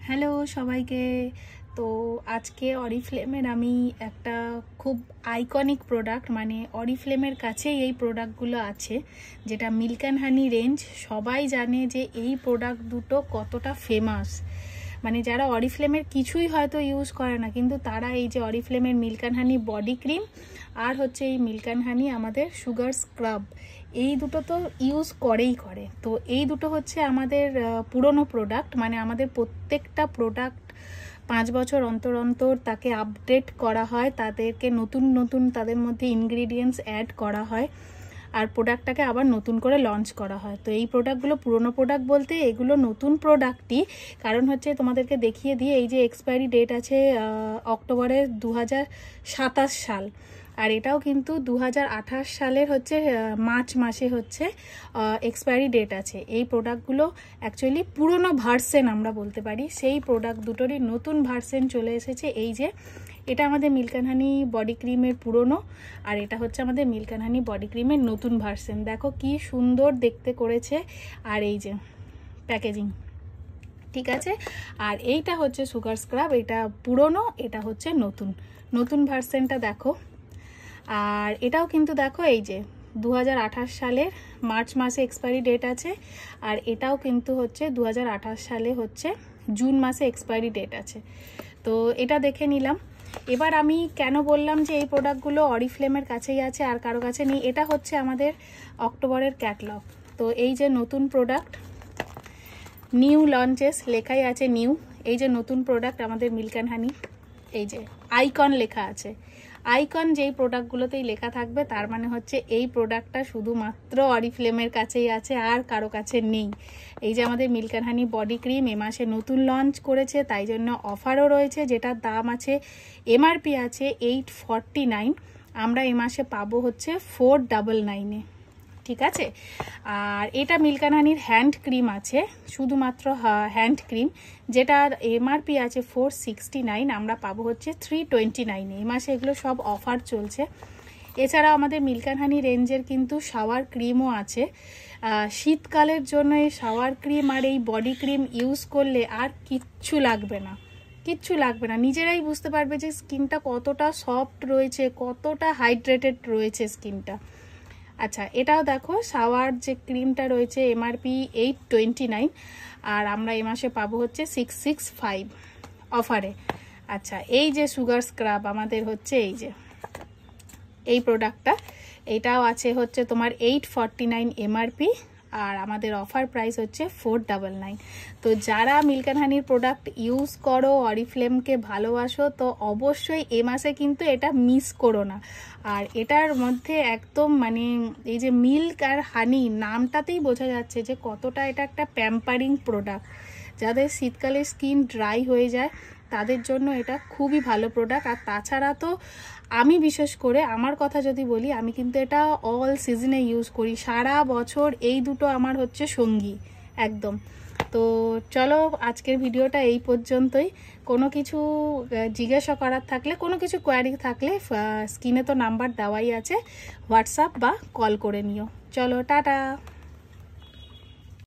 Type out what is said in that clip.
Hello সবাইকে। তো আজকে অরিফ্লেমের আমি একটা খুব আইকনিক প্রোডাক্ট, মানে অরিফ্লেমের কাছেই এই প্রোডাক্টগুলো আছে, যেটা মিল্ক অ্যান্ড হানি রেঞ্জ। সবাই জানে যে এই প্রোডাক্ট দুটো কতটা ফেমাস, মানে যারা অরিফ্লেমের কিছুই হয়তো ইউজ করে না, কিন্তু তারা এই যে অরিফ্লেমের milk and honey body cream আর হচ্ছে এই মিল্ক অ্যান্ড হানি আমাদের সুগার স্ক্রাব, এই দুটো তো ইউজ করেই করে। তো এই দুটো হচ্ছে আমাদের পুরনো প্রোডাক্ট, মানে আমাদের প্রত্যেকটা প্রোডাক্ট 5 বছর অন্তর অন্তর তাকে আপডেট করা হয়, তাদেরকে নতুন নতুন তাদের মধ্যে ইনগ্রিডিয়েন্টস অ্যাড করা হয় আর প্রোডাক্টটাকে আবার নতুন করে লঞ্চ করা হয়। তো এই প্রোডাক্টগুলো পুরনো প্রোডাক্ট বলতে এগুলো নতুন প্রোডাক্টই, কারণ হচ্ছে তোমাদেরকে দেখিয়ে দিয়ে এই যে এক্সপায়ারি ডেট আছে অক্টোবরের 2027 সাল, আর এটাও কিন্তু 2028 সালের হচ্ছে মার্চ মাসে হচ্ছে এক্সপায়ারি ডেট আছে। এই প্রোডাক্টগুলো অ্যাকচুয়ালি পুরনো ভার্সেন আমরা বলতে পারি, সেই প্রোডাক্ট দুটোরই নতুন ভার্সেন চলে এসেছে। এই যে এটা আমাদের মিল্ক অ্যান্ড হানি বডি ক্রিমের পুরনো, আর এটা হচ্ছে আমাদের মিল্ক অ্যান্ড হানি বডি ক্রিমের নতুন ভার্সেন। দেখো কি সুন্দর দেখতে করেছে, আর এই যে প্যাকেজিং, ঠিক আছে। আর এইটা হচ্ছে সুগার স্ক্রাব, এটা পুরনো, এটা হচ্ছে নতুন নতুন ভার্সেনটা দেখো। আর এটাও কিন্তু দেখো এই যে 2028 সালের মার্চ মাসে এক্সপায়ারি ডেট আছে, আর এটাও কিন্তু হচ্ছে 2028 সালে হচ্ছে জুন মাসে এক্সপায়ারি ডেট আছে। তো এটা দেখে নিলাম। এবার আমি কেন বললাম যে এই প্রোডাক্টগুলো অরিফ্লেমের কাছেই আছে আর কারো কাছে নেই, এটা হচ্ছে আমাদের অক্টোবরের ক্যাটলগ। তো এই যে নতুন প্রোডাক্ট, নিউ লঞ্চেস লেখাই আছে নিউ। এই যে নতুন প্রোডাক্ট আমাদের মিল্ক অ্যান্ড হানি, এই যে আইকন লেখা আছে। আইকন যেই প্রোডাক্টগুলোতেই লেখা থাকবে তার মানে হচ্ছে এই প্রোডাক্টটা শুধুমাত্র অরিফ্লেমের কাছেই আছে আর কারো কাছে নেই। এই যে আমাদের milk and honey body cream এ মাসে নতুন লঞ্চ করেছে, তাই জন্য অফারও রয়েছে, যেটার দাম আছে এমআরপি আছে 849, আমরা এ মাসে পাবো হচ্ছে 499-এ, ঠিক আছে। আর এটা মিল্ক অ্যান্ড হানির হ্যান্ড ক্রিম আছে, শুধুমাত্র হ্যান্ড ক্রিম, যেটার এমআরপি আছে 469, আমরা পাবো হচ্ছে 329-এ। এই মাসে এগুলো সব অফার চলছে। এছাড়াও আমাদের মিল্ক অ্যান্ড হানি রেঞ্জের কিন্তু শাওয়ার ক্রিমও আছে। শীতকালের জন্য এই শাওয়ার ক্রিম আর এই বডি ক্রিম ইউজ করলে আর কিচ্ছু লাগবে না, কিচ্ছু লাগবে না, নিজেরাই বুঝতে পারবে যে স্কিনটা কতটা সফট রয়েছে, কতটা হাইড্রেটেড রয়েছে স্কিনটা। আচ্ছা, এটাও দেখো শাওয়ার যে ক্রিমটা রয়েছে এমআরপি 829, আর আমরা এ মাসে পাবো হচ্ছে 665 অফারে। আচ্ছা, এই যে সুগার স্ক্রাব আমাদের হচ্ছে এই যে এই প্রোডাক্টটা, এইটাও আছে হচ্ছে তোমার 849 এমআরপি, আর আমাদের অফার প্রাইস হচ্ছে 499। তো যারা মিল্ক অ্যান্ড হানির প্রোডাক্ট ইউজ করো, অরিফ্লেমকে ভালোবাসো, তো অবশ্যই এ মাসে কিন্তু এটা মিস করো না। আর এটার মধ্যে একদম মানে এই যে মিল্ক আর হানি নামটাতেই বোঝা যাচ্ছে যে কতটা এটা একটা প্যাম্পারিং প্রোডাক্ট। যাদের শীতকালে স্কিন ড্রাই হয়ে যায় তাদের জন্য এটা খুবই ভালো প্রোডাক্ট। আর তাছাড়া তো আমি বিশেষ করে আমার কথা যদি বলি, আমি কিন্তু এটা অল সিজনে ইউজ করি, সারা বছর এই দুটো আমার হচ্ছে সঙ্গী একদম। তো চলো আজকের ভিডিওটা এই পর্যন্তই। কোনো কিছু জিজ্ঞাসা করার থাকলে, কোনো কিছু কোয়ারি থাকলে স্ক্রিনে তো নাম্বার দেওয়াই আছে, হোয়াটসঅ্যাপ বা কল করে নিও। চলো টাটা।